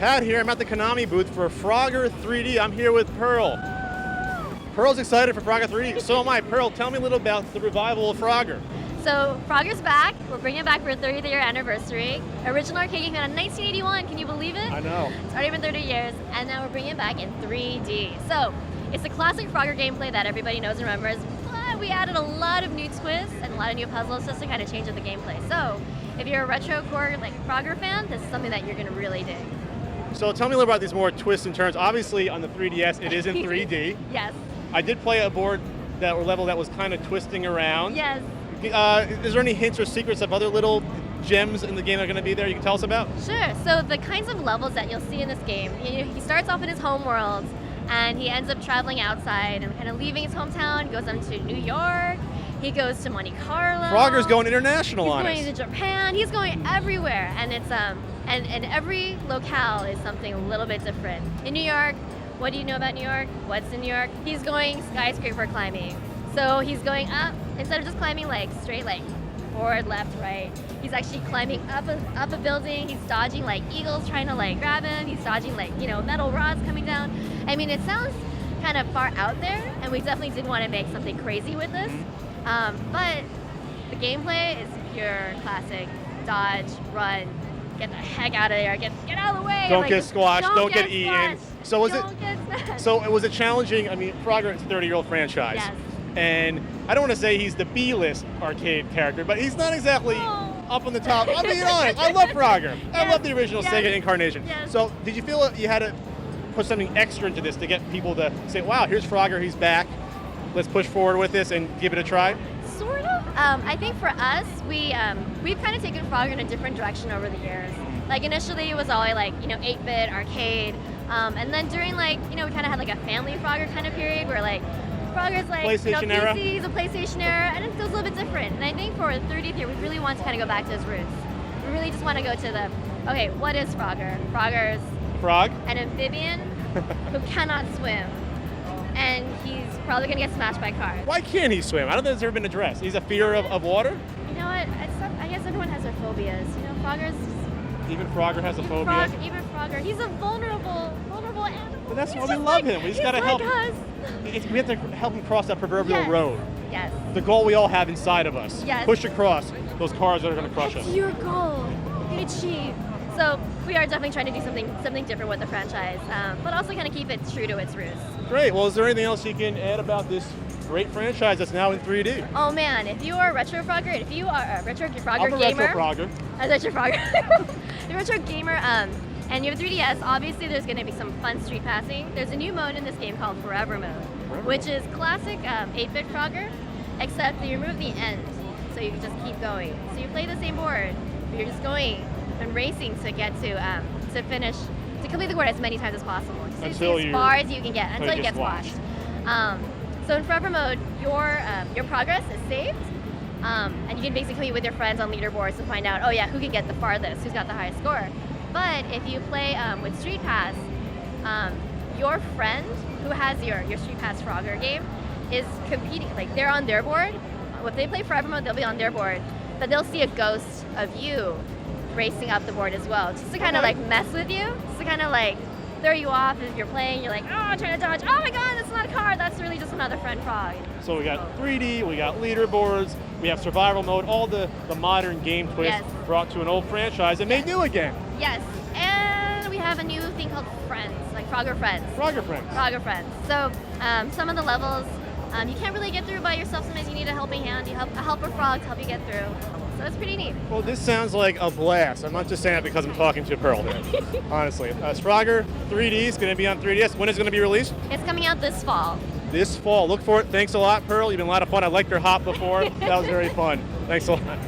Pat here. I'm at the Konami booth for Frogger 3D. I'm here with Pearl. Pearl's excited for Frogger 3D. So am I. Pearl, tell me a little about the revival of Frogger. So Frogger's back. We're bringing it back for a 30th year anniversary. Original arcade game in 1981. Can you believe it? I know. It's already been 30 years, and now we're bringing it back in 3D. So it's the classic Frogger gameplay that everybody knows and remembers, but we added a lot of new twists and a lot of new puzzles just to kind of change up the gameplay. So if you're a retro core Frogger fan, this is something that you're going to really dig. So tell me a little about these more twists and turns. Obviously on the 3DS it is in 3D. Yes. I did play a board or level that was kind of twisting around. Yes. Is there any hints or secrets of other little gems in the game that are going to be there you can tell us about? Sure. So the kinds of levels that you'll see in this game, he starts off in his home world, and he ends up traveling outside and kind of leaving his hometown. He goes up to New York. He goes to Monte Carlo. Frogger's going international on us. He's going to Japan. He's going everywhere, and it's and every locale is something a little bit different. In New York, what do you know about New York? What's in New York? He's going skyscraper climbing. So he's going up, instead of just climbing straight forward, left, right. He's actually climbing up a building. He's dodging eagles trying to grab him. He's dodging metal rods coming down. I mean, it sounds kind of far out there, and we definitely did want to make something crazy with this. But the gameplay is pure classic dodge, run, get the heck out of there, get out of the way. Don't get squashed, don't get eaten. So was it challenging? I mean, Frogger is a 30-year-old franchise. Yes. And I don't want to say he's the B-list arcade character, but he's not exactly up on the top. I'm being honest. I love Frogger. I love the original Sega incarnation. Yes. So did you feel you had to put something extra into this to get people to say, wow, here's Frogger, he's back. Let's push forward with this and give it a try? Sort of. I think for us, we've kind of taken Frogger in a different direction over the years. Initially it was all 8-bit arcade, and then during we kind of had a family Frogger kind of period where Frogger's PlayStation era. PCs, a PlayStation era, and it feels a little bit different. And I think for the 30th year, we really want to kind of go back to his roots. We really just want to go to okay, what is Frogger? Frogger's an amphibian who cannot swim. And he's probably going to get smashed by cars. Why can't he swim? I don't think it's ever been addressed. He's a fear of water? You know what? I guess everyone has their phobias. Frogger's... Even Frogger has a phobia? Even Frogger. He's a vulnerable animal. But that's why we love him. We just got to help. We have to help him cross that proverbial road. Yes. The goal we all have inside of us. Yes. Push across those cars that are going to crush us. That's your goal. Get achieved. So we are definitely trying to do something different with the franchise, but also kind of keep it true to its roots. Great. Well, is there anything else you can add about this great franchise that's now in 3D? Oh man, if you are a retro Frogger, if you are a retro Frogger I'm a gamer, retro Frogger. A retro Frogger, a retro gamer, and you have a 3DS, obviously there's going to be some fun street passing. There's a new mode in this game called Forever Mode, which is classic 8-bit Frogger, except you remove the end, so you can just keep going. So you play the same board, but you're just going and racing to get to finish, to complete the board as many times as possible. As far as you can get, until you get squashed. So in Forever Mode, your progress is saved, and you can basically with your friends on leaderboards to find out, who can get the farthest, who's got the highest score. But if you play with Street Pass, your friend who has your Street Pass Frogger game is competing, they're on their board. If they play Forever Mode, they'll be on their board, but they'll see a ghost of you racing up the board as well, just to kind of mess with you, just to kind of throw you off if you're playing. You're I'm trying to dodge. Oh my God, that's not a car. That's really just another friend frog. So we got 3D, we got leaderboards, we have survival mode, all the modern game twists brought to an old franchise and made new again. Yes, and we have a new thing called Friends, Frogger Friends. Frogger Friends. Frogger Friends. So some of the levels you can't really get through by yourself. Sometimes you need a helping hand. You help a helper frog to help you get through. So it's pretty neat. Well, this sounds like a blast. I'm not just saying that because I'm talking to Pearl here. Honestly. Frogger 3D is going to be on 3DS. When is it going to be released? It's coming out this fall. This fall. Look for it. Thanks a lot, Pearl. You've been a lot of fun. I liked your hop before. That was very fun. Thanks a lot.